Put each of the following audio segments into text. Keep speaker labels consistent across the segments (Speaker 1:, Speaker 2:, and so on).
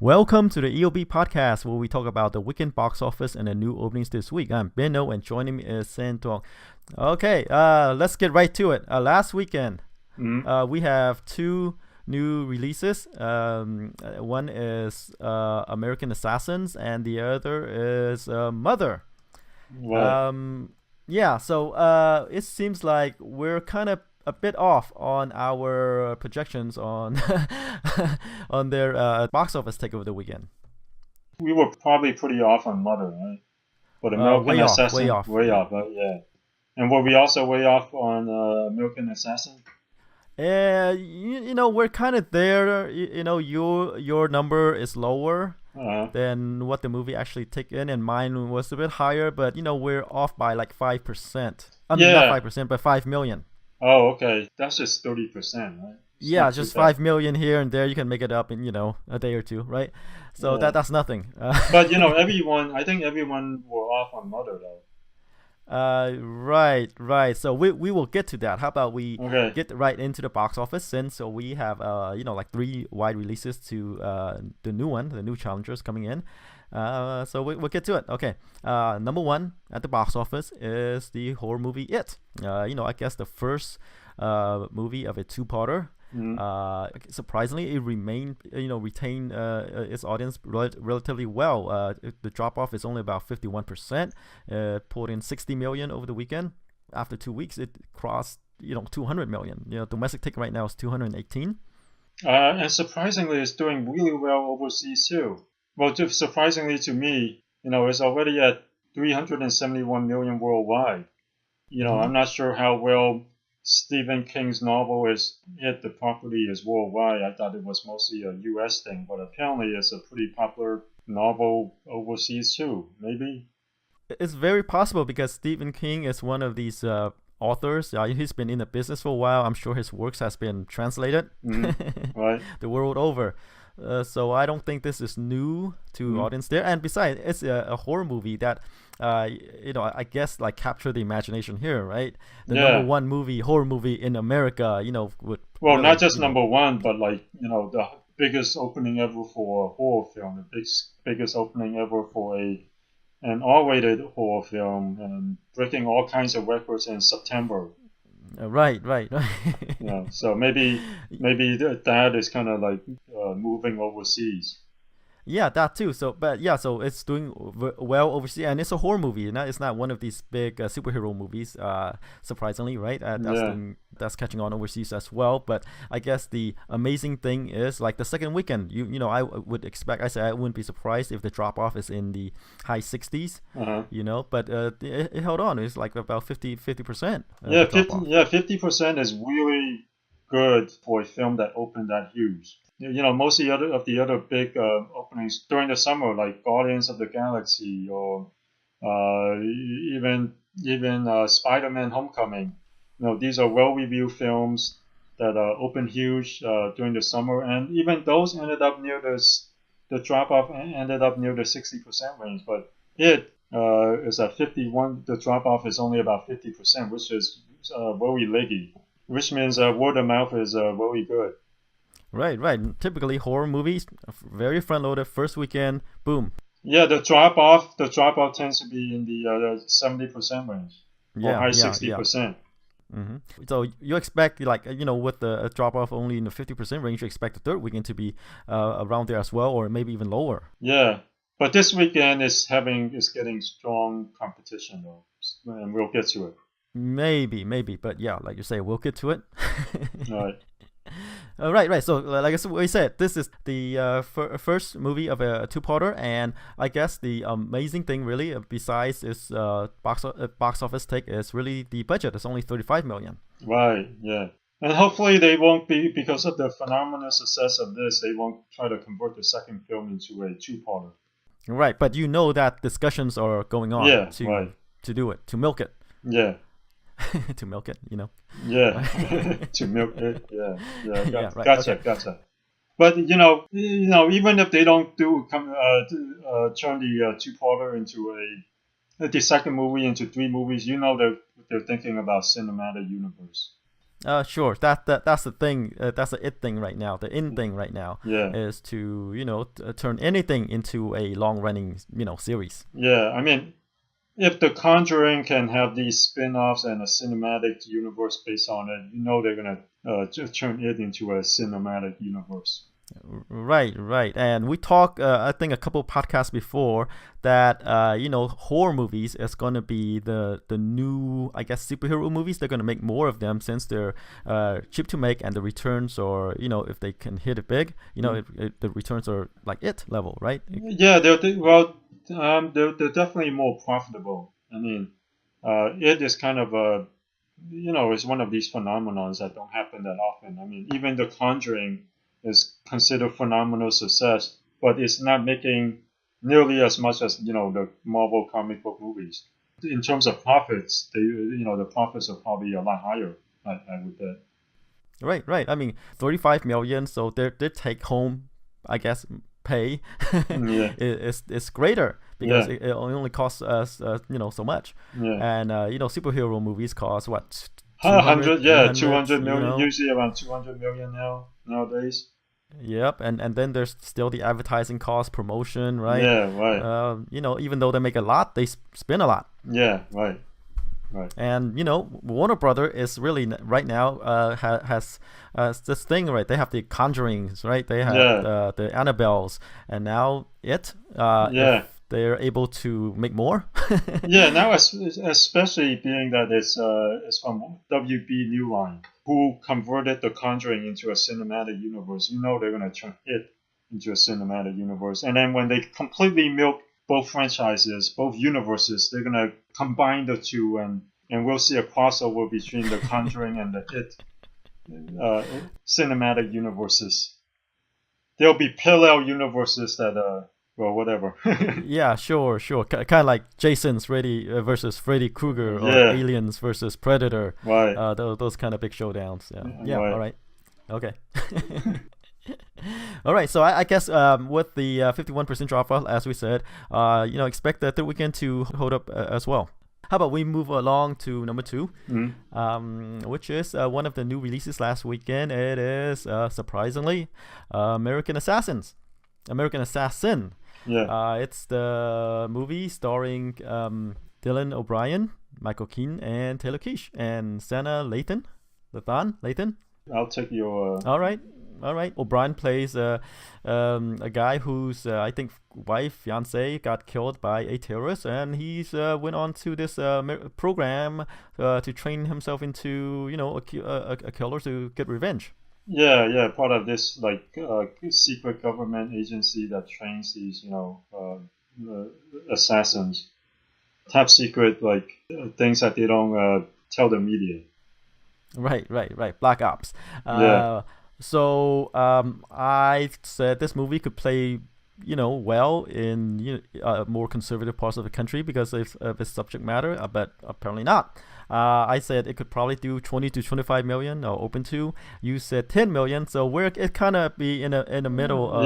Speaker 1: Welcome to the EOB Podcast, where we talk about the weekend box office and the new openings this week. I'm Benno, and joining me is Santong. Okay, let's get right to it. Last weekend, we have two new releases. One is American Assassins, and the other is Mother.
Speaker 2: Right.
Speaker 1: So it seems like we're kind of a bit off on our projections on on their box office take over the weekend.
Speaker 2: We were probably pretty off on Mother, right? But American
Speaker 1: Way off, way
Speaker 2: Assassin,
Speaker 1: off.
Speaker 2: way off, yeah. And were we also way off on American Assassin?
Speaker 1: We're kind of there. Your number is lower
Speaker 2: Uh,
Speaker 1: than what the movie actually took in, and mine was a bit higher. But we're off by like 5%. I mean, not
Speaker 2: yeah.
Speaker 1: 5%, but 5 million.
Speaker 2: Oh, okay. That's just 30%, right? It's
Speaker 1: Yeah,
Speaker 2: not too
Speaker 1: just
Speaker 2: bad.
Speaker 1: 5 million here and there. You can make it up in a day or two, right? So
Speaker 2: Yeah.
Speaker 1: that's nothing.
Speaker 2: But I think everyone were off on Mother though.
Speaker 1: Right. So we will get to that. How about we
Speaker 2: Okay.
Speaker 1: get right into the box office, since we have like three wide releases to the new challengers coming in. So we'll get to it. Okay. Number one at the box office is the horror movie It. I guess the first movie of a two-parter.
Speaker 2: Mm.
Speaker 1: Surprisingly, it retained its audience relatively well. The drop off is only about 51%. Pulled in 60 million over the weekend. After 2 weeks, it crossed 200 million. Domestic ticket right now is 218.
Speaker 2: And surprisingly, it's doing really well overseas too. Well, just surprisingly to me, it's already at 371 million worldwide.
Speaker 1: Mm-hmm.
Speaker 2: I'm not sure how well Stephen King's novel is hit the property is worldwide. I thought it was mostly a U.S. thing, but apparently it's a pretty popular novel overseas too. Maybe.
Speaker 1: It's very possible because Stephen King is one of these authors. He's been in the business for a while. I'm sure his works has been translated
Speaker 2: Mm, right.
Speaker 1: the world over. So I don't think this is new to
Speaker 2: Mm,
Speaker 1: audience there. And besides, it's a horror movie that, I guess like capture the imagination here, right? The number
Speaker 2: yeah.
Speaker 1: one horror movie in America, would
Speaker 2: Well, not
Speaker 1: really,
Speaker 2: just number one, but like the biggest opening ever for a horror film, the biggest opening ever for an R-rated horror film, and breaking all kinds of records in September.
Speaker 1: right.
Speaker 2: So maybe that is kind of like moving overseas.
Speaker 1: Yeah, that too. So it's doing well overseas, and it's a horror movie. It's not one of these big superhero movies. Surprisingly, right?
Speaker 2: Yeah.
Speaker 1: That's catching on overseas as well. But I guess the amazing thing is like the second weekend. I would expect. I say I wouldn't be surprised if the drop off is in the high 60s.
Speaker 2: Uh-huh.
Speaker 1: But it held on. It's like about 50%.
Speaker 2: Yeah,
Speaker 1: The drop off.
Speaker 2: 50% is really good for a film that opened that huge. Most of the other big openings during the summer, like Guardians of the Galaxy or even Spider-Man: Homecoming. These are well-reviewed films that opened huge during the summer, and even those ended up near the drop-off ended up near the 60% range. But it is at 51. The drop-off is only about 50%, which is very leggy, which means word of mouth is very good.
Speaker 1: Right. Typically horror movies, very front loaded. First weekend, boom.
Speaker 2: Yeah, the drop off tends to be in the 70% range or
Speaker 1: Yeah,
Speaker 2: high
Speaker 1: yeah.
Speaker 2: 60%.
Speaker 1: So you expect like with the drop off only in the 50% range, you expect the third weekend to be around there as well, or maybe even lower.
Speaker 2: Yeah, but this weekend is getting strong competition though, and we'll get to it.
Speaker 1: Maybe, but yeah, like you say, we'll get to it.
Speaker 2: All right.
Speaker 1: Right. So, like we said, this is the first movie of a two-parter, and I guess the amazing thing, really, besides its box office take, is really the budget. It's only 35 million.
Speaker 2: Right. Yeah. And hopefully they won't be because of the phenomenal success of this. They won't try to convert the second film into a two-parter.
Speaker 1: Right, but that discussions are going on
Speaker 2: Yeah. Right.
Speaker 1: to do it, to milk it,
Speaker 2: Yeah.
Speaker 1: to milk it.
Speaker 2: Yeah. To milk it. Yeah. Yeah.
Speaker 1: Yeah. Right.
Speaker 2: Gotcha.
Speaker 1: Okay.
Speaker 2: Gotcha. But even if they don't turn the two-parter into the second movie into three movies, they're thinking about cinematic universe.
Speaker 1: Sure. That's the thing. That's the it thing right now. The in thing right now is to turn anything into a long running series.
Speaker 2: Yeah, I mean, if The Conjuring can have these spin-offs and a cinematic universe based on it, they're gonna turn it into a cinematic universe.
Speaker 1: Right. And we talked, I think, a couple podcasts before that, horror movies is going to be the new, I guess, superhero movies. They're going to make more of them since they're cheap to make, and the returns are, if they can hit it big, the returns are like it level, right?
Speaker 2: Yeah, they're definitely more profitable. I mean, it is kind of a, it's one of these phenomenons that don't happen that often. I mean, even The Conjuring is considered phenomenal success, but it's not making nearly as much as the Marvel comic book movies. In terms of profits, the profits are probably a lot higher. I would bet.
Speaker 1: Right. I mean, 35 million. So their take home, I guess, pay is greater because it only costs us so much. And superhero movies cost what?
Speaker 2: 200 million, usually around 200 million nowadays.
Speaker 1: Yep, and then there's still the advertising cost, promotion, right?
Speaker 2: Yeah, right.
Speaker 1: Even though they make a lot, they spend a lot.
Speaker 2: Yeah, right.
Speaker 1: And Warner Brother is really right now has this thing, right? They have the Conjurings, right? They have the Annabelles, and now if they're able to make more.
Speaker 2: Yeah, now especially being that it's from WB New Line, who converted The Conjuring into a cinematic universe. They're gonna turn it into a cinematic universe, and then when they completely milk both franchises, both universes, they're gonna combine the two, and we'll see a crossover between The Conjuring and the It cinematic universes. There'll be parallel universes that well, whatever.
Speaker 1: Yeah, sure. Kind of like Jason's versus Freddy Krueger, or Aliens versus Predator.
Speaker 2: Right.
Speaker 1: Those kind of big showdowns. Yeah.
Speaker 2: Right.
Speaker 1: All right. Okay. All right. So I guess with the 51% drop off, as we said, expect the third weekend to hold up as well. How about we move along to number 2, which is one of the new releases last weekend. It is surprisingly American Assassin.
Speaker 2: Yeah.
Speaker 1: It's the movie starring Dylan O'Brien, Michael Keane, and Taylor Kitsch, and Sanaa Lathan.
Speaker 2: I'll take your.
Speaker 1: All right. O'Brien plays a guy whose I think fiance got killed by a terrorist, and he's went on to this program to train himself into a killer to get revenge.
Speaker 2: Yeah, part of this secret government agency that trains these assassins, top secret things that they don't tell the media.
Speaker 1: Right. Black Ops. So I said this movie could play well in more conservative parts of the country because of its subject matter, but apparently not. I said it could probably do 20 to 25 million, or open to. You said 10 million, so it kind of be in the middle of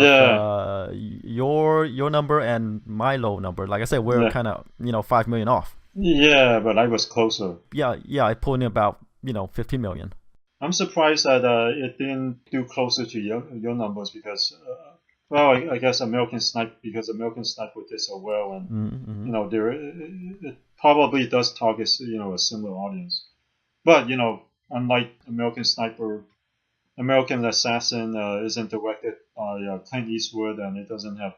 Speaker 1: your number and my low number. Like I said, we're kind of 5 million off.
Speaker 2: Yeah, but I was closer.
Speaker 1: Yeah, I put in about 15 million.
Speaker 2: I'm surprised that it didn't do closer to your numbers because. I guess American Sniper did so well, and it probably does target a similar audience. But unlike American Sniper, American Assassin isn't directed by Clint Eastwood, and it doesn't have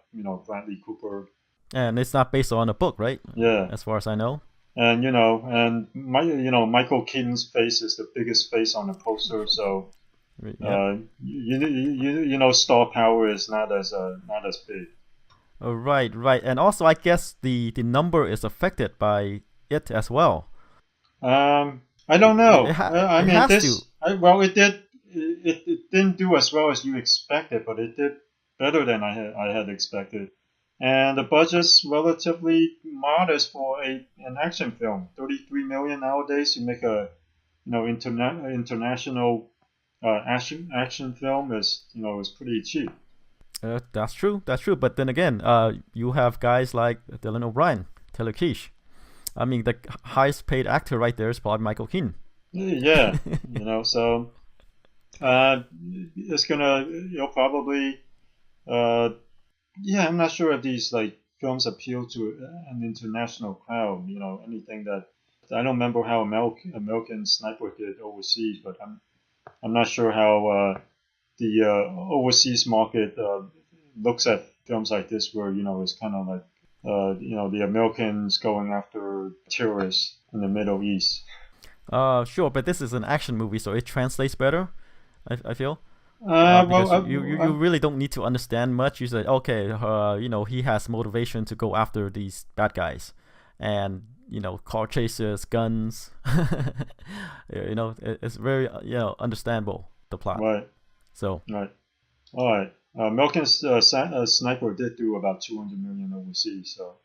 Speaker 2: Bradley Cooper.
Speaker 1: And it's not based on a book, right?
Speaker 2: Yeah.
Speaker 1: As far as I know.
Speaker 2: And Michael Keaton's face is the biggest face on the poster, so. Star power is not as big.
Speaker 1: Right, and also I guess the number is affected by it as well.
Speaker 2: I don't know. It did. It didn't do as well as you expected, but it did better than I had expected. And the budget's relatively modest for an action film. 33 million nowadays to make a international. Action film is pretty cheap.
Speaker 1: That's true. But then again, you have guys like Dylan O'Brien, Taylor Kitsch. I mean, the highest paid actor right there is probably Michael Keane.
Speaker 2: Yeah, so it's gonna, probably, uh, yeah, I'm not sure if these like films appeal to an international crowd. Anything that I don't remember how American Sniper did overseas, but I'm not sure how the overseas market looks at films like this, where it's kind of like the Americans going after terrorists in the Middle East.
Speaker 1: Sure, but this is an action movie, so it translates better. I feel.
Speaker 2: Well,
Speaker 1: Because you really don't need to understand much. You say, okay, he has motivation to go after these bad guys, and car chases, guns. It's very understandable, the plot.
Speaker 2: right,
Speaker 1: So
Speaker 2: right, all right. American Sniper did do about 200 million overseas, so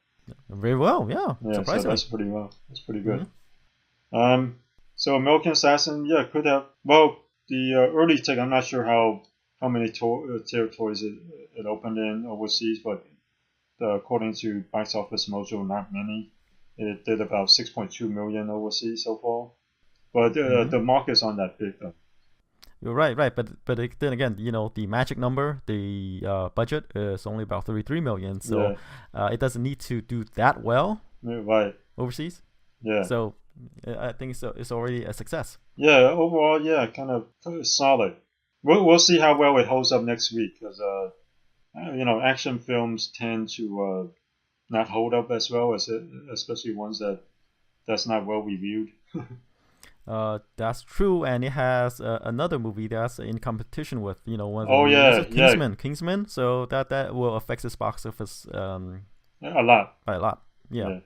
Speaker 1: very well, yeah,
Speaker 2: yeah, so
Speaker 1: surprisingly.
Speaker 2: that's pretty well. That's pretty good. So American Assassin, yeah, could have. Well, the early take, I'm not sure how many territories it opened in overseas, but according to Box Office Mojo, not many. It did about 6.2 million overseas so far, but the market's not that big though.
Speaker 1: You're right, but then again, the magic number, the budget is only about 33 million, so it doesn't need to do that well
Speaker 2: Right.
Speaker 1: overseas.
Speaker 2: Yeah.
Speaker 1: So I think it's already a success.
Speaker 2: Yeah. Overall, yeah, kind of solid. We'll see how well it holds up next week, because action films tend to not hold up as well, especially ones that's not well reviewed.
Speaker 1: That's true, and it has another movie that's in competition with one of the
Speaker 2: Oh yeah,
Speaker 1: Kingsman. Kingsman, so that will affect its box office
Speaker 2: a lot.
Speaker 1: by a lot. Yeah.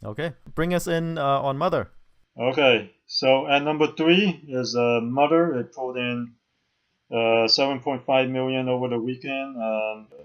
Speaker 1: Okay, bring us in on Mother.
Speaker 2: Okay, so at number 3 is Mother. It pulled in 7.5 million over the weekend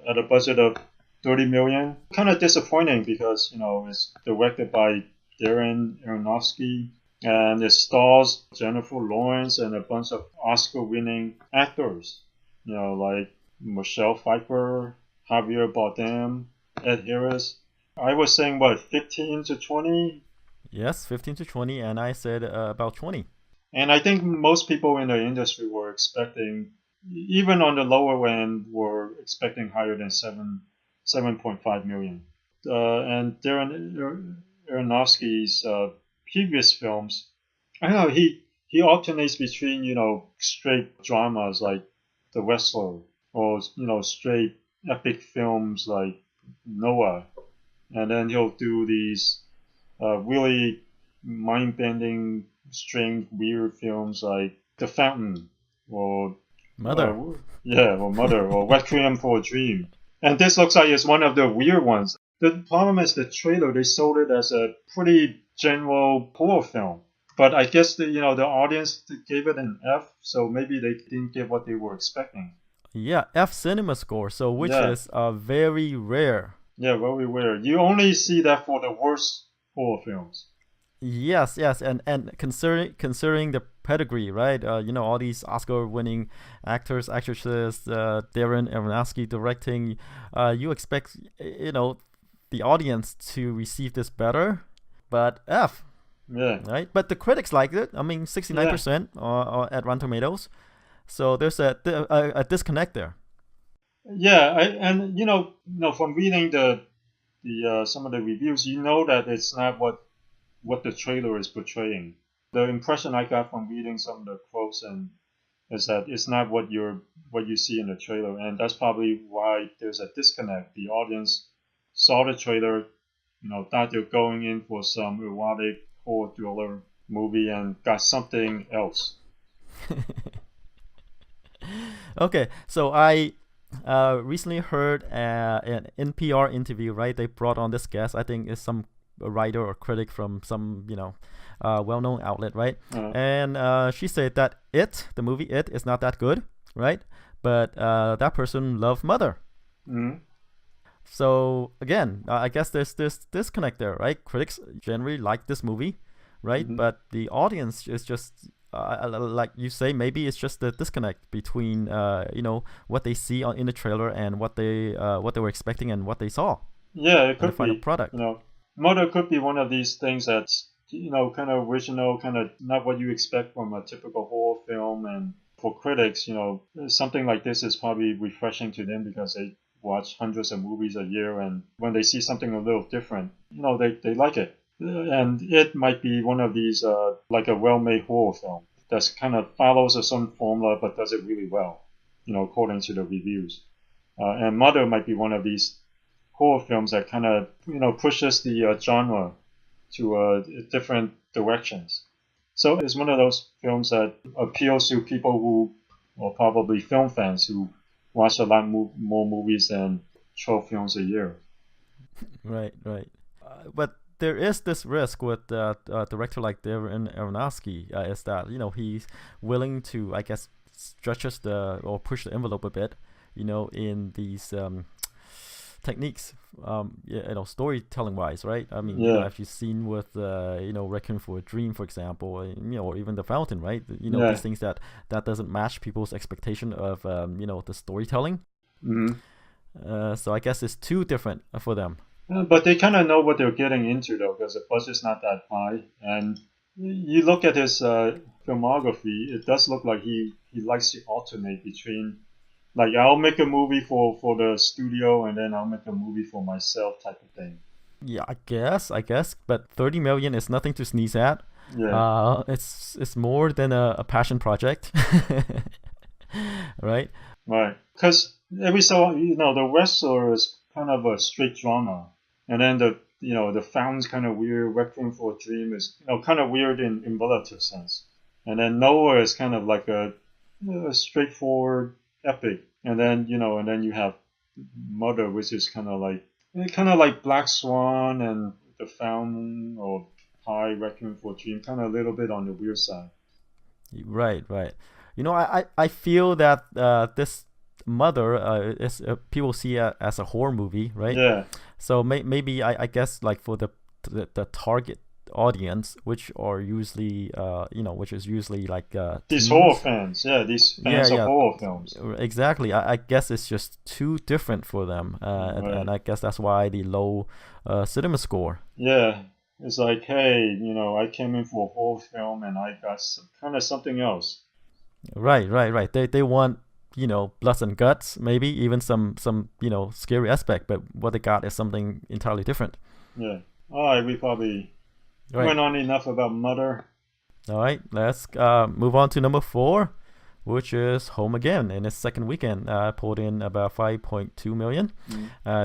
Speaker 2: at a budget of 30 million. Kind of disappointing, because it's directed by Darren Aronofsky, and it stars Jennifer Lawrence and a bunch of Oscar-winning actors. Like Michelle Pfeiffer, Javier Bardem, Ed Harris. I was saying, what, 15 to 20?
Speaker 1: Yes, 15 to 20, and I said about 20.
Speaker 2: And I think most people in the industry were expecting, even on the lower end, were expecting higher than 7.5 million. And Darren Aronofsky's previous films, I don't know, he alternates between, straight dramas like The Wrestler, or, straight epic films like Noah. And then he'll do these really mind-bending, strange, weird films like The Fountain, or
Speaker 1: Mother.
Speaker 2: Or Mother, or Requiem for a Dream. And this looks like it's one of the weird ones. The problem is the trailer, they sold it as a pretty general horror film. But I guess the audience gave it an F, so maybe they didn't get what they were expecting.
Speaker 1: Yeah, F cinema score, so which is very rare.
Speaker 2: Yeah, very rare. You only see that for the worst horror films.
Speaker 1: Yes, and considering the pedigree, right? All these Oscar-winning actors, actresses, Darren Aronofsky directing. You expect the audience to receive this better, but F.
Speaker 2: Yeah.
Speaker 1: Right, but the critics liked it. I mean, 69% at Rotten Tomatoes. So there's a disconnect there.
Speaker 2: Yeah, and from reading the some of the reviews, that it's not what the trailer is portraying. The impression I got from reading some of the quotes is that it's not what you see in the trailer, and that's probably why there's a disconnect. The audience saw the trailer, thought they're going in for some erotic horror thriller movie, and got something else.
Speaker 1: Okay, so I recently heard an NPR interview, right? They brought on this guest. I think it's some writer or critic from some, well-known outlet, right? And she said that the movie It, is not that good, right? But that person loved Mother.
Speaker 2: Mm-hmm.
Speaker 1: So again, I guess there's this disconnect there, right? Critics generally like this movie, right?
Speaker 2: Mm-hmm.
Speaker 1: But the audience is just like you say, maybe it's just the disconnect between what they see in the trailer and what they were expecting and what they saw.
Speaker 2: Yeah, it could
Speaker 1: the final
Speaker 2: be
Speaker 1: product.
Speaker 2: Mother could be one of these things that's kind of original, kind of not what you expect from a typical horror film. And for critics, something like this is probably refreshing to them because they watch hundreds of movies a year, and when they see something a little different, they like it. And it might be one of these, like a well-made horror film that kind of follows a certain formula but does it really well, according to the reviews. And Mother might be one of these horror films that kind of, pushes the genre to different directions. So it's one of those films that appeals to people who, or probably film fans who watch a lot more movies than 12 films a year.
Speaker 1: Right. But there is this risk with a director like Darren Aronofsky, is that he's willing to, I guess, stretches or push the envelope a bit, in these techniques, storytelling wise, right? I mean, if you've seen with Requiem for a Dream, for example, or even The Fountain, right? These things that doesn't match people's expectation of the storytelling.
Speaker 2: Mm-hmm.
Speaker 1: So I guess it's too different for them.
Speaker 2: But they kind of know what they're getting into, though, because the budget's not that high. And you look at his filmography, it does look like he likes to alternate between, like, I'll make a movie for the studio and then I'll make a movie for myself type of thing.
Speaker 1: Yeah, I guess. But 30 million is nothing to sneeze at.
Speaker 2: Yeah.
Speaker 1: It's more than a passion project. Right?
Speaker 2: Right. Because every so, The Wrestler is kind of a straight drama. And then the Fountain's kind of weird. Requiem for a Dream is, kind of weird in relative sense. And then Noah is kind of like a straightforward epic. And then, you have Mother, which is kind of like Black Swan and The Fountain or High Requiem for a Dream, kind of a little bit on the weird side.
Speaker 1: Right. I feel that this Mother is people see it as a horror movie, right?
Speaker 2: Yeah.
Speaker 1: So maybe I guess like for the target audience, which are usually which is usually like
Speaker 2: these
Speaker 1: teens.
Speaker 2: horror fans, these fans of horror films.
Speaker 1: Exactly. I guess it's just too different for them, and I guess that's why the low cinema score.
Speaker 2: Yeah, it's like, hey, I came in for a horror film and I got kind of something else.
Speaker 1: Right. They want bloods and guts, maybe even some scary aspect, but what they got is something entirely different.
Speaker 2: Yeah. All right, we probably went on enough about Mother.
Speaker 1: All right, let's move on to number 4, which is Home Again. In its second weekend, pulled in about 5.2 million.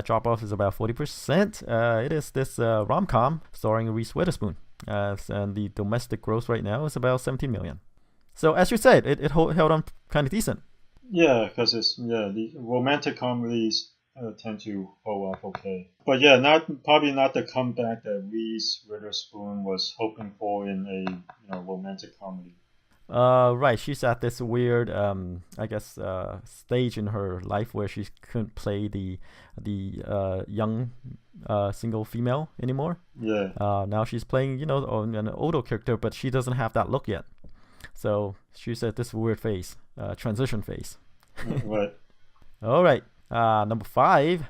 Speaker 1: Drop off is about 40%. It is this rom-com starring Reese Witherspoon, and the domestic gross right now is about 17 million. So as you said, it held on kind of decent.
Speaker 2: Yeah, because the romantic comedies tend to hold up okay. But probably not the comeback that Reese Witherspoon was hoping for in a romantic comedy.
Speaker 1: Right, she's at this weird I guess stage in her life where she couldn't play the young single female anymore.
Speaker 2: Yeah.
Speaker 1: Now she's playing an older character, but she doesn't have that look yet. So she's at this weird phase, transition phase.
Speaker 2: Right.
Speaker 1: All right. Number 5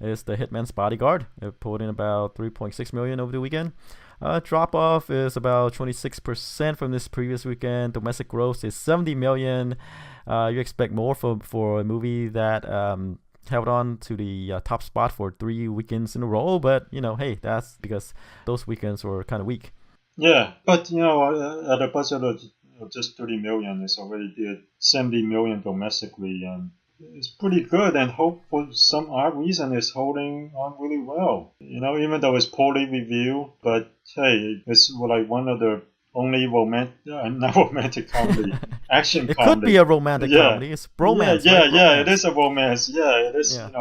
Speaker 1: is the Hitman's Bodyguard. It pulled in about 3.6 million over the weekend. Drop off is about 26% from this previous weekend. Domestic gross is 70 million. You expect more for a movie that held on to the top spot for 3 weekends in a row, but hey, that's because those weekends were kind of weak.
Speaker 2: Yeah, but at a budget of just 30 million, it's already did 70 million domestically, and it's pretty good. And for some odd reason, it's holding on really well. Even though it's poorly reviewed, but hey, it's like one of the only not romantic comedy, action
Speaker 1: it
Speaker 2: comedy.
Speaker 1: It could be a romantic comedy. It's bromance.
Speaker 2: Yeah, it is a romance. Yeah, it is. A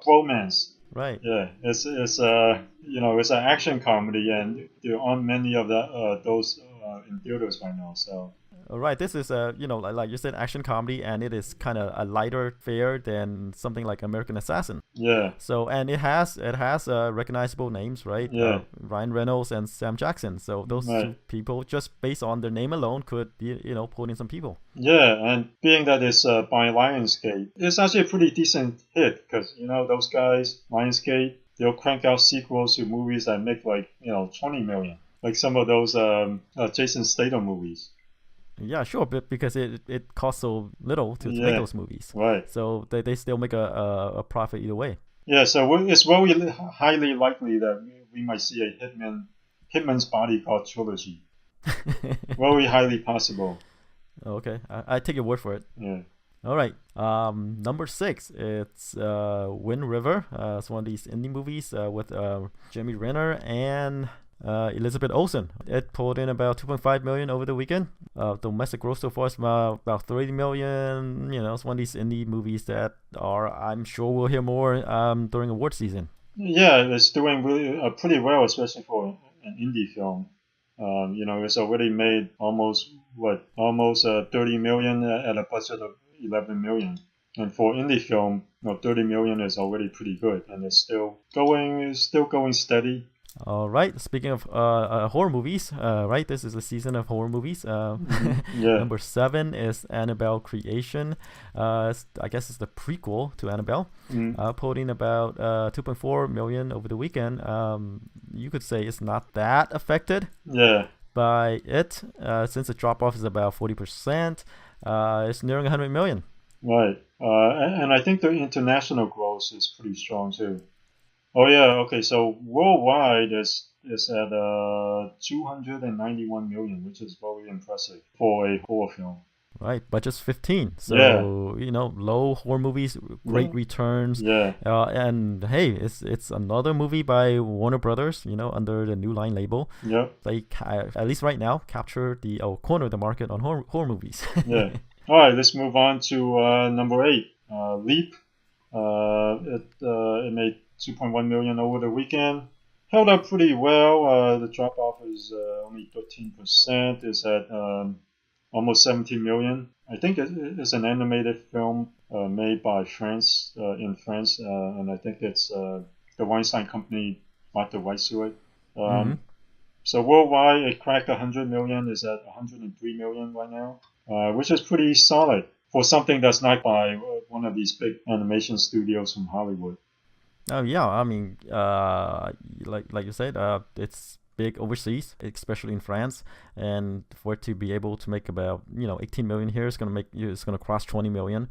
Speaker 2: bromance.
Speaker 1: Right.
Speaker 2: Yeah, it's it's an action comedy, and there aren't many of those in theaters right now. So.
Speaker 1: Right, this is like you said, action comedy, and it is kind of a lighter fare than something like American Assassin.
Speaker 2: Yeah.
Speaker 1: So and it has recognizable names, right?
Speaker 2: Yeah.
Speaker 1: Ryan Reynolds and Sam Jackson. So those two people, just based on their name alone, could pull in some people.
Speaker 2: Yeah, and being that it's by Lionsgate, it's actually a pretty decent hit because those guys, Lionsgate, they'll crank out sequels to movies that make like 20 million. like some of those Jason Statham movies.
Speaker 1: Yeah, sure, but because it costs so little to make those movies,
Speaker 2: right?
Speaker 1: So they still make a profit either way.
Speaker 2: Yeah, so it's very highly likely that we might see a Hitman's Bodyguard trilogy. Very highly possible.
Speaker 1: Okay, I take your word for it.
Speaker 2: Yeah.
Speaker 1: All right. Number 6, it's Wind River. It's one of these indie movies with Jeremy Renner and Elizabeth Olsen. It pulled in about 2.5 million over the weekend. Domestic gross so far is about 30 million. You know, it's one of these indie movies that I'm sure we'll hear more during award season.
Speaker 2: Yeah, it's doing really pretty well, especially for an indie film. You know, it's already made almost 30 million at a budget of 11 million. And for indie film, 30 million is already pretty good, and it's still going steady.
Speaker 1: All right. Speaking of horror movies, right? This is a season of horror movies. Number 7 is Annabelle Creation. I guess it's the prequel to Annabelle. Pulled in about 2.4 million over the weekend. You could say it's not that affected. By it, since the drop off is about 40%. It's nearing 100 million.
Speaker 2: Right. And I think the international growth is pretty strong too. Oh yeah, okay. So worldwide is at 291 million, which is very impressive for a horror film.
Speaker 1: Right, budget's 15. So you know, low horror movies, great returns. And hey, it's another movie by Warner Brothers. You know, under the New Line label. They at least right now capture the corner of the market on horror movies.
Speaker 2: All right, let's move on to number 8. Leap. It made 2.1 million over the weekend. Held up pretty well. The drop off is only 13%. It's at almost 17 million. I think it's an animated film made by France in France, and I think it's the Weinstein Company bought the rights to it. So worldwide, it cracked 100 million. Is at 103 million right now, which is pretty solid for something that's not by one of these big animation studios from Hollywood.
Speaker 1: Oh yeah, I mean, like you said, it's big overseas, especially in France, and for it to be able to make about 18 million here, it's gonna cross 20 million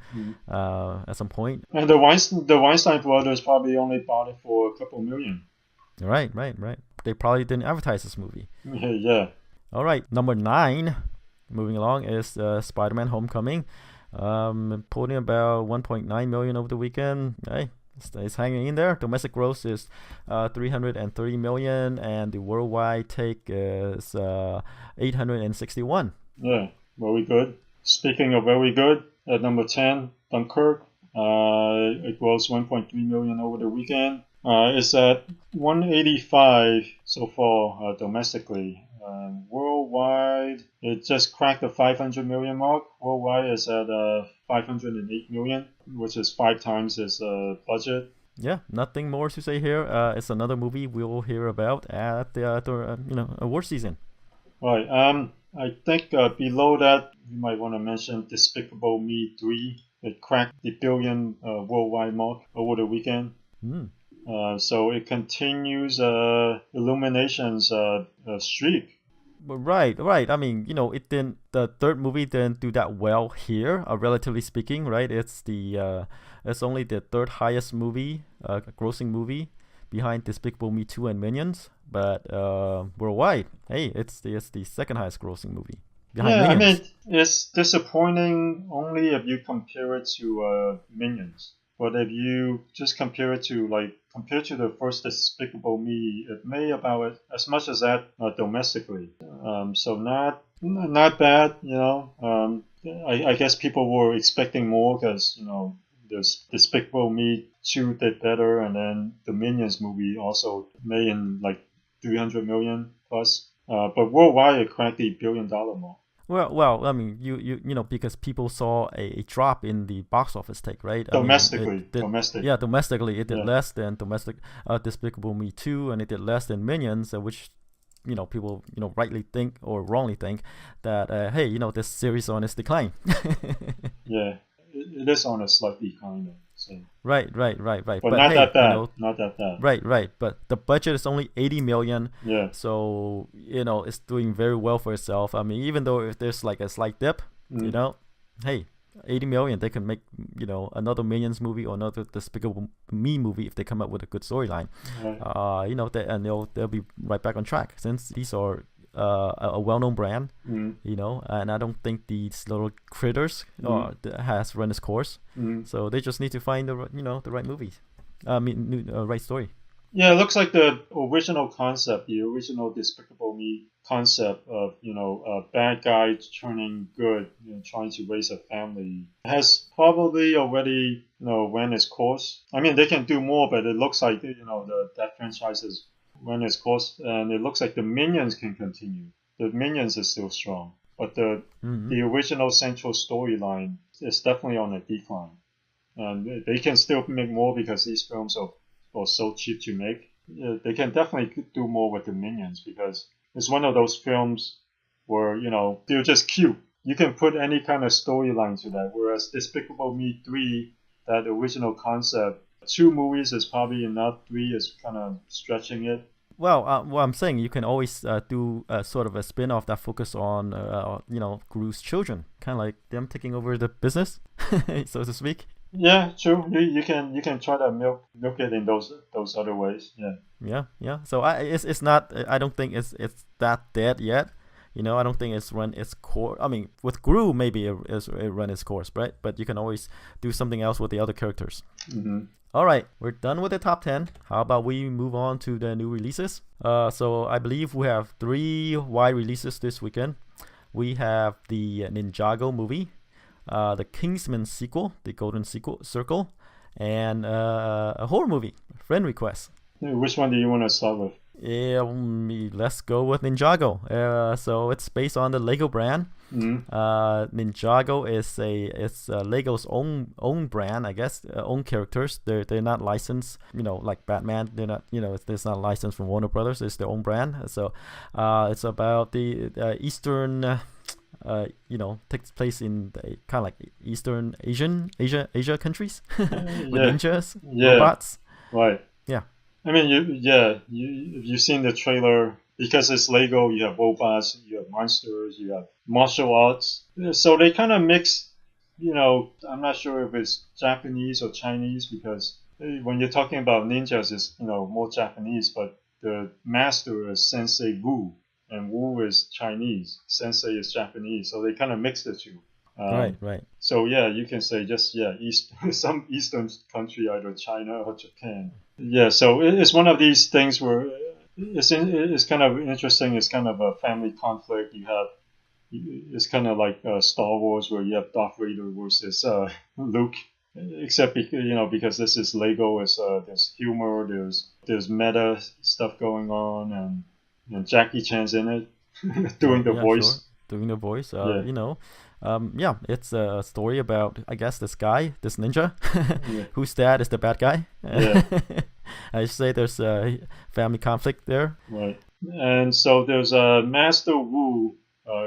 Speaker 1: at some point.
Speaker 2: And the Weinstein brothers probably only bought it for a couple million.
Speaker 1: Right. They probably didn't advertise this movie.
Speaker 2: Yeah.
Speaker 1: All right, number 9, moving along, is Spider-Man: Homecoming. Pulled in about 1.9 million over the weekend. Hey, it's hanging in there. Domestic gross is 330 million, and the worldwide take is 861.
Speaker 2: Yeah, very good. Speaking of very good, at number 10, Dunkirk. It grossed 1.3 million over the weekend. It's at 185 so far domestically. Worldwide, it just cracked the 500 million mark. Worldwide is at 508 million, which is 5 times its budget.
Speaker 1: Yeah, nothing more to say here. It's another movie we'll hear about at the award season.
Speaker 2: Right. I think below that, we might want to mention Despicable Me 3. It cracked the billion worldwide mark over the weekend. So it continues Illumination's streak.
Speaker 1: Right. I mean, the third movie didn't do that well here, relatively speaking, right? It's only the third highest movie, grossing movie, behind Despicable Me 2 and Minions. But worldwide, hey, it's the second highest grossing movie.
Speaker 2: Minions. I mean, it's disappointing only if you compare it to Minions. But if you just compare to the first Despicable Me, it made about as much as that domestically. So not bad, I guess people were expecting more because, this Despicable Me 2 did better, and then the Minions movie also made in 300 million plus. But worldwide, it cracked the $1 billion mark.
Speaker 1: Well, I mean, you because people saw a drop in the box office take, right?
Speaker 2: Domestically.
Speaker 1: Yeah, domestically, it did less than Despicable Me 2, and it did less than Minions, which, people, rightly think or wrongly think that, hey, this series on its decline.
Speaker 2: Yeah, it is on a slight decline, though. So.
Speaker 1: Right.
Speaker 2: But
Speaker 1: But
Speaker 2: not
Speaker 1: hey,
Speaker 2: that bad.
Speaker 1: you know,
Speaker 2: Not that bad.
Speaker 1: right. But the budget is only 80 million.
Speaker 2: Yeah.
Speaker 1: So, you know, it's doing very well for itself. I mean, even though if there's like a slight dip, you know, hey, 80 million, they can make, you know, another Minions movie or another Despicable Me movie if they come up with a good storyline.
Speaker 2: Right.
Speaker 1: You know, and they'll be right back on track since these are a well-known brand, you know, and I don't think these little critters has run its course. So they just need to find the right movies, right story.
Speaker 2: Yeah, it looks like the original concept, the original Despicable Me concept of, you know, a bad guy turning good, you know, trying to raise a family, has probably already, you know, ran its course. I mean, they can do more, but it looks like, you know, that franchise has run its course, and it looks like the Minions can continue. The Minions is still strong, but the original central storyline is definitely on a decline. And they can still make more because these films are so cheap to make. They can definitely do more with the Minions because it's one of those films where, you know, they're just cute. You can put any kind of storyline to that. Whereas Despicable Me 3, that original concept, 2 movies is probably enough. 3 is kind of stretching it.
Speaker 1: Well, what I'm saying, you can always do sort of a spin-off that focus on, you know, Gru's children, kind of like them taking over the business, so to speak.
Speaker 2: Yeah, true. You can try to milk it in those other ways.
Speaker 1: Yeah. So it's not. I don't think it's that dead yet. You know, I don't think it's run its course. I mean, with Gru maybe it run its course, right? But you can always do something else with the other characters. All right, we're done with the top 10. How about we move on to the new releases? So I believe we have 3 wide releases this weekend. We have the Ninjago movie, the Kingsman sequel, the Golden Circle, and a horror movie, Friend Request.
Speaker 2: Which one do you want to start with?
Speaker 1: Let's go with Ninjago. So it's based on the Lego brand. Ninjago is Lego's own brand, I guess, own characters. They're not licensed, you know, like Batman. They're not, you know, it's not licensed from Warner Brothers. It's their own brand. So it's about the Eastern. You know, takes place in the kind of like Eastern Asia countries with ninjas, robots.
Speaker 2: Right.
Speaker 1: Yeah.
Speaker 2: I mean, you've seen the trailer. Because it's Lego, you have robots, you have monsters, you have martial arts. So they kind of mix, you know, I'm not sure if it's Japanese or Chinese because when you're talking about ninjas, it's, you know, more Japanese, but the master is Sensei Wu, and Wu is Chinese. Sensei is Japanese, so they kind of mix the two.
Speaker 1: Right.
Speaker 2: So yeah, you can say just some Eastern country, either China or Japan. Yeah, so it's one of these things where it's kind of interesting. It's kind of a family conflict. It's kind of like Star Wars, where you have Darth Vader versus Luke. Except because this is Lego, there's humor, there's meta stuff going on, and Jackie Chan's in it doing the voice.
Speaker 1: Sure. Doing the voice. You know, it's a story about, I guess, this ninja, whose dad is the bad guy. I say there's a family conflict there.
Speaker 2: Right. And so there's Master Wu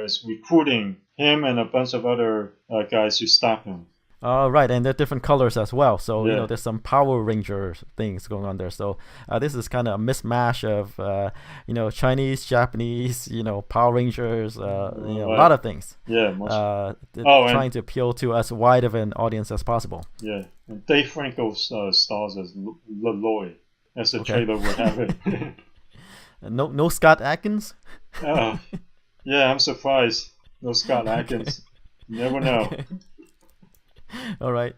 Speaker 2: is recruiting him and a bunch of other guys to stop him.
Speaker 1: Right, and they're different colors as well. So, you know, there's some Power Ranger things going on there. So this is kind of a mismatch of, you know, Chinese, Japanese, you know, Power Rangers, you know, a lot of things.
Speaker 2: Yeah.
Speaker 1: Trying to appeal to as wide of an audience as possible.
Speaker 2: Yeah. And Dave Franco stars as Leloy. As the trailer would have it.
Speaker 1: No Scott Adkins?
Speaker 2: Yeah, I'm surprised. No Scott Adkins. You never know.
Speaker 1: All right.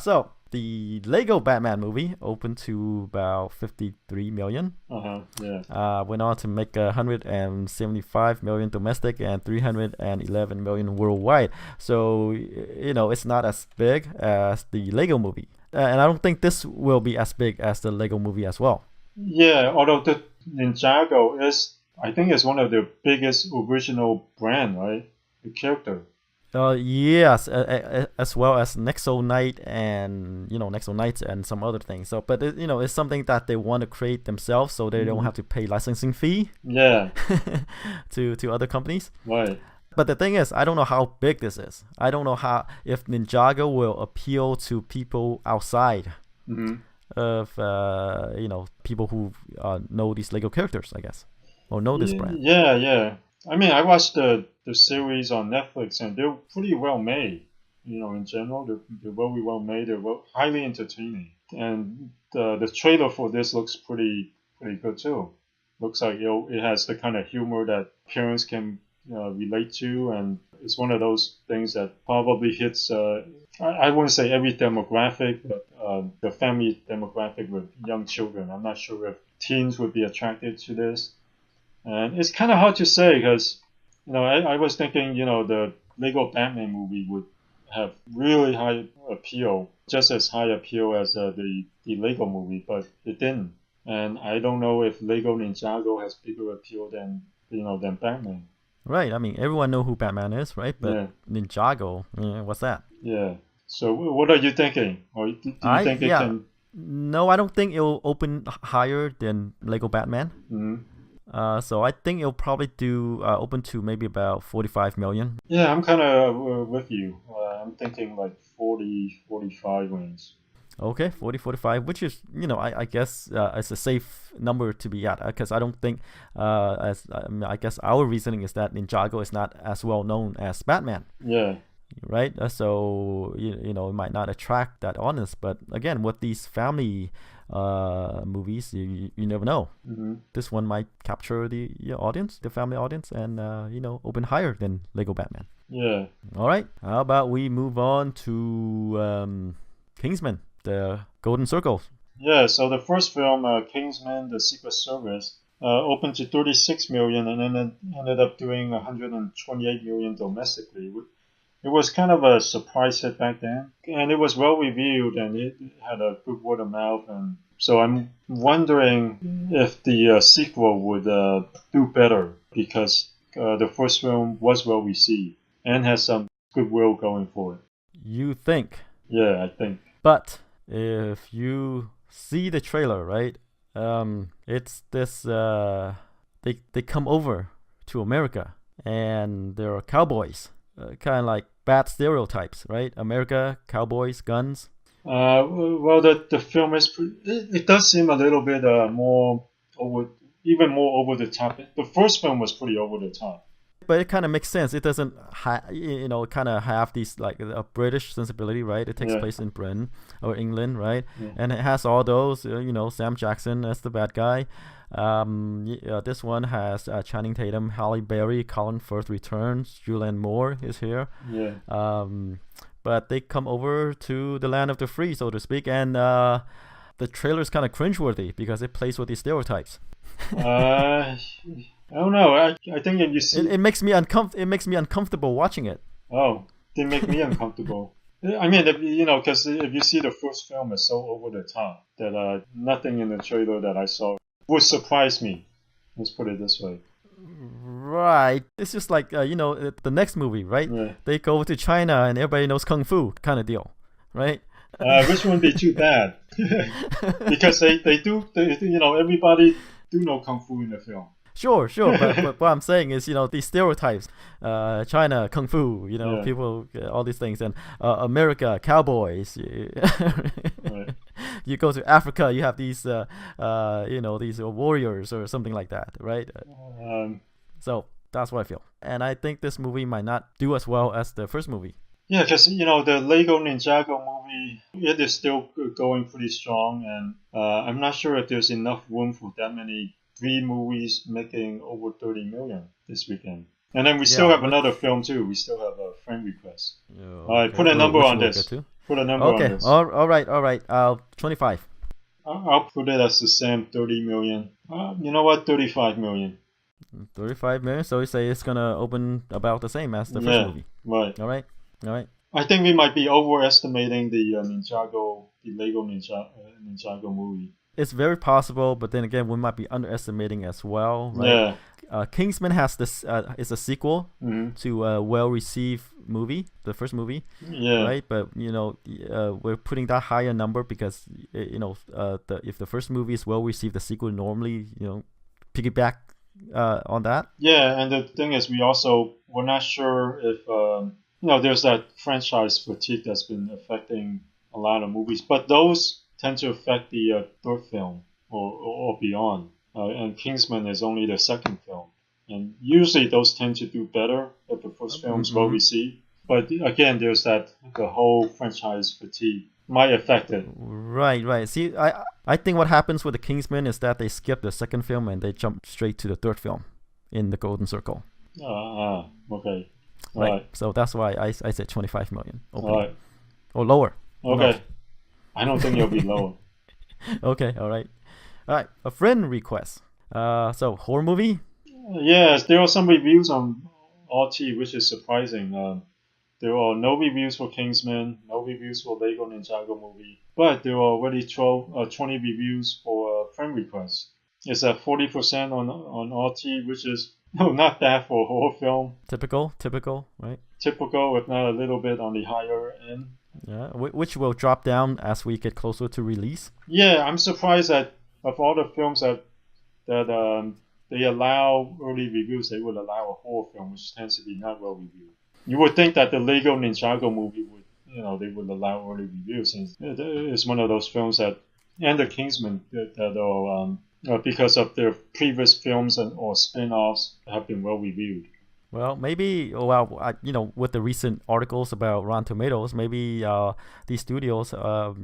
Speaker 1: So the Lego Batman movie opened to about 53 million. Went on to make 175 million domestic and 311 million worldwide. So, you know, it's not as big as the Lego movie. And I don't think this will be as big as the Lego movie as well.
Speaker 2: Yeah, although the Ninjago I think it's one of the biggest original brand, right? The character.
Speaker 1: Yes, as well as Nexo Knight and Nexo Knights and some other things. So, but it's something that they want to create themselves, so they don't have to pay licensing fee.
Speaker 2: Yeah.
Speaker 1: to other companies.
Speaker 2: Right.
Speaker 1: But the thing is, I don't know how big this is. I don't know if Ninjago will appeal to people outside of people who know these Lego characters, I guess, or know this brand.
Speaker 2: Yeah. I mean, I watched the series on Netflix, and they're pretty well made. In general, they're very well made. They're highly entertaining, and the trailer for this looks pretty good too. Looks like it has the kind of humor that parents can relate to, and it's one of those things that probably hits. I wouldn't say every demographic, but the family demographic with young children. I'm not sure if teens would be attracted to this, and it's kind of hard to say because I was thinking the Lego Batman movie would have really high appeal, just as high appeal as the Lego movie, but it didn't. And I don't know if Lego Ninjago has bigger appeal than Batman.
Speaker 1: Right. I mean, everyone know who Batman is, right? But Ninjago, what's that?
Speaker 2: Yeah. So what are you thinking? Or do you think it can?
Speaker 1: No, I don't think it'll open higher than Lego Batman. So I think it'll probably do open to maybe about 45 million.
Speaker 2: Yeah, I'm kind of with you. I'm thinking like 40, 45 range.
Speaker 1: Okay, 40, 45, which is, I guess it's a safe number to be at, because I don't think, I guess our reasoning is that Ninjago is not as well known as Batman.
Speaker 2: Yeah.
Speaker 1: Right? So, it might not attract that audience. But again, with these family movies, you never know. This one might capture the audience, the family audience, and, open higher than Lego Batman.
Speaker 2: Yeah.
Speaker 1: All right. How about we move on to Kingsman, the Golden Circle.
Speaker 2: Yeah, so the first film, Kingsman, The Secret Service, opened to 36 million and then ended up doing 128 million domestically. It was kind of a surprise hit back then, and it was well reviewed, and it had a good word of mouth. And so I'm wondering if the sequel would do better, because the first film was well received and has some goodwill going for it.
Speaker 1: You think?
Speaker 2: Yeah, I think.
Speaker 1: But if you see the trailer, right? It's this. They come over to America, and there are cowboys, kind of like bad stereotypes, right? America, cowboys, guns.
Speaker 2: Well, the film is it does seem a little bit more even more over the top. The first film was pretty over the top.
Speaker 1: But it kind of makes sense. It doesn't, kind of have these like a British sensibility, right? It takes place in Britain or England, right? Yeah. And it has all those, Sam Jackson as the bad guy. This one has Channing Tatum, Halle Berry, Colin Firth returns, Julianne Moore is here.
Speaker 2: Yeah.
Speaker 1: But they come over to the land of the free, so to speak, and the trailer is kind of cringeworthy because it plays with these stereotypes.
Speaker 2: I don't know. I think if you see
Speaker 1: it makes me uncomfortable watching it.
Speaker 2: Oh, they make me uncomfortable. I mean, because if you see the first film is so over the top that nothing in the trailer that I saw would surprise me. Let's put it this way.
Speaker 1: Right. It's just like the next movie, right?
Speaker 2: Yeah.
Speaker 1: They go to China and everybody knows kung fu kind of deal, right?
Speaker 2: Which wouldn't be too bad because they do everybody do know kung fu in the film.
Speaker 1: Sure. But what I'm saying is, these stereotypes, China, kung fu, people, all these things, and America, cowboys.
Speaker 2: Right.
Speaker 1: You go to Africa, you have these, these warriors or something like that, right? So that's what I feel, and I think this movie might not do as well as the first movie.
Speaker 2: Yeah, because the Lego Ninjago movie, it is still going pretty strong, and I'm not sure if there's enough room for that many 3 movies making over 30 million this weekend. And then we still have another film too. We still have a friend request. All right, put a number on this. Put a number on this.
Speaker 1: All right. 25.
Speaker 2: I'll put it as the same, 30 million. You know what? 35 million.
Speaker 1: 35 million. So you say it's gonna open about the same as the first movie.
Speaker 2: Right.
Speaker 1: All right.
Speaker 2: I think we might be overestimating the Lego Ninjago movie.
Speaker 1: It's very possible, but then again, we might be underestimating as well, right? Yeah. Kingsman has this is a sequel to a well-received movie, the first movie, right? But we're putting that higher number because if the first movie is well-received, the sequel normally piggyback on that?
Speaker 2: Yeah, and the thing is, we're not sure if there's that franchise fatigue that's been affecting a lot of movies, but those tend to affect the third film or beyond. And Kingsman is only the second film, and usually those tend to do better if the first film's well received. But again, there's the whole franchise fatigue might affect it.
Speaker 1: Right. See, I think what happens with the Kingsman is that they skip the second film and they jump straight to the third film in the Golden Circle.
Speaker 2: Okay.
Speaker 1: Right. So that's why I said 25 million.
Speaker 2: All right.
Speaker 1: Or lower.
Speaker 2: Okay. I don't think it'll be lower.
Speaker 1: Okay. All right. A friend request. So horror movie.
Speaker 2: Yes, there are some reviews on RT, which is surprising. There are no reviews for Kingsman, no reviews for Lego Ninjago movie, but there are already 20 reviews for friend requests. It's at 40% on RT, which is not bad for a horror film.
Speaker 1: Typical, right?
Speaker 2: Typical, if not a little bit on the higher end.
Speaker 1: Yeah, which will drop down as we get closer to release.
Speaker 2: Yeah, I'm surprised that of all the films that they allow early reviews, they would allow a horror film, which tends to be not well reviewed. You would think that the Lego Ninjago movie they would allow early reviews, since it's one of those films and the Kingsman that are because of their previous films or spin-offs have been well reviewed.
Speaker 1: Well, maybe with the recent articles about Rotten Tomatoes, maybe these studios are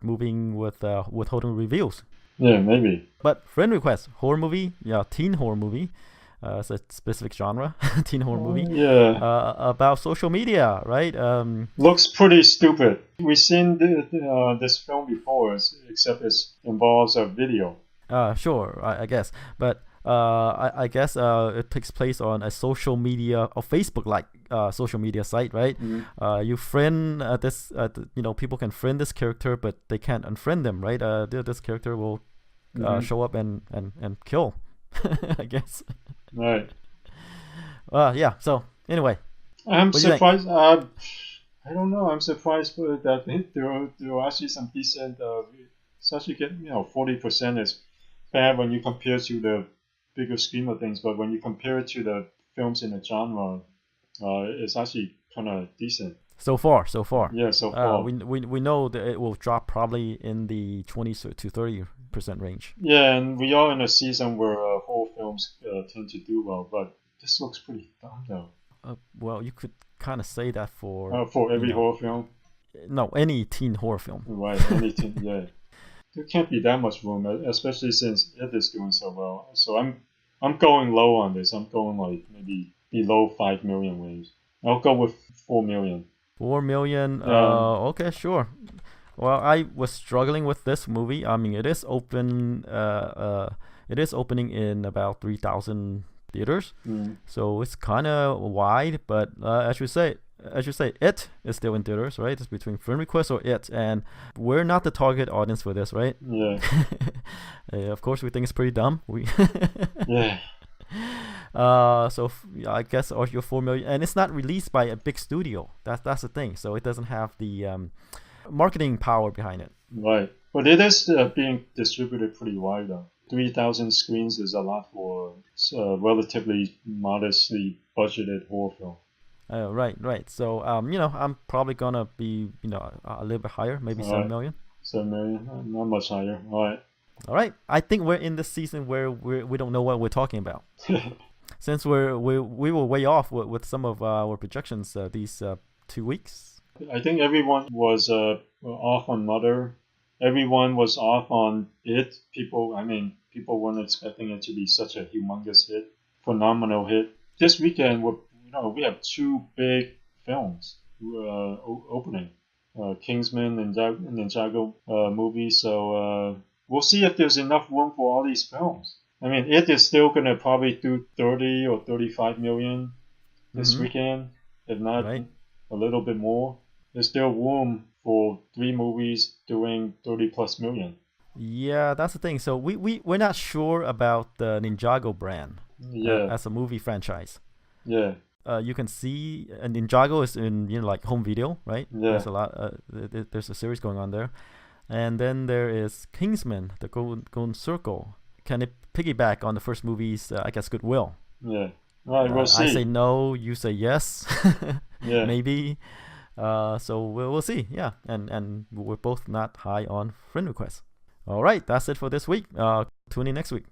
Speaker 1: moving with withholding reviews.
Speaker 2: Yeah, maybe.
Speaker 1: But friend request, horror movie, teen horror movie. It's a specific genre, teen horror movie.
Speaker 2: Yeah.
Speaker 1: About social media, right?
Speaker 2: Looks pretty stupid. We've seen this film before, except it involves a video.
Speaker 1: Sure, I guess. But I guess it takes place on a social media, or Facebook-like social media site, right?
Speaker 2: Mm-hmm.
Speaker 1: You friend this, people can friend this character, but they can't unfriend them, right? This character will show up and kill, I guess.
Speaker 2: Right.
Speaker 1: Yeah. So anyway,
Speaker 2: I'm surprised. I don't know. I'm surprised that there are actually some decent. Especially 40% is bad when you compare to the bigger scheme of things, but when you compare it to the films in the genre, it's actually kind of decent.
Speaker 1: So far.
Speaker 2: Yeah, so far.
Speaker 1: We know that it will drop probably in the 20 to 30% range.
Speaker 2: Yeah, and we are in a season where horror films tend to do well, but this looks pretty dumb though.
Speaker 1: Well, you could kind of say that for
Speaker 2: every horror film.
Speaker 1: No, any teen horror film.
Speaker 2: Right, any teen. Yeah, there can't be that much room, especially since it is doing so well. So I'm going low on this. I'm going like maybe below 5 million range. I'll go with 4 million.
Speaker 1: 4 million. Okay, sure. Well, I was struggling with this movie. I mean, it is open. It is opening in about 3,000 theaters, so it's kind of wide. But as you say, it is still in theaters, right? It's between friend request or it, and we're not the target audience for this, right?
Speaker 2: Yeah.
Speaker 1: Of course, we think it's pretty dumb.
Speaker 2: Yeah.
Speaker 1: So I guess your 4 million, and it's not released by a big studio. That's the thing. So it doesn't have the marketing power behind it.
Speaker 2: Right, but it is being distributed pretty wide though. 3,000 screens is a lot for a relatively modestly budgeted horror film.
Speaker 1: Right. So I'm probably gonna be a little bit higher, maybe 7 million.
Speaker 2: 7 million, not much higher.
Speaker 1: All right. I think we're in the season where we don't know what we're talking about. Since we were way off with some of our projections these 2 weeks.
Speaker 2: I think everyone was off on Mother. Everyone was off on It. People weren't expecting it to be such a humongous hit, phenomenal hit. This weekend, we have 2 big films opening. Kingsman and Ninjago movie. So we'll see if there's enough room for all these films. I mean, It is still going to probably do 30 or 35 million this weekend, if not a little bit more. There's still room for 3 movies doing 30 plus million.
Speaker 1: Yeah, that's the thing. So we're not sure about the Ninjago brand as a movie franchise.
Speaker 2: Yeah.
Speaker 1: You can see Ninjago is in like home video, right?
Speaker 2: Yeah.
Speaker 1: There's a lot. There's a series going on there, and then there is Kingsman, the Golden Circle. Can it piggyback on the first movie's, I guess, goodwill.
Speaker 2: Yeah. Right, we'll see.
Speaker 1: I say no, you say yes.
Speaker 2: Yeah.
Speaker 1: Maybe. So we'll see. Yeah, and we're both not high on friend requests. All right, that's it for this week. Tune in next week.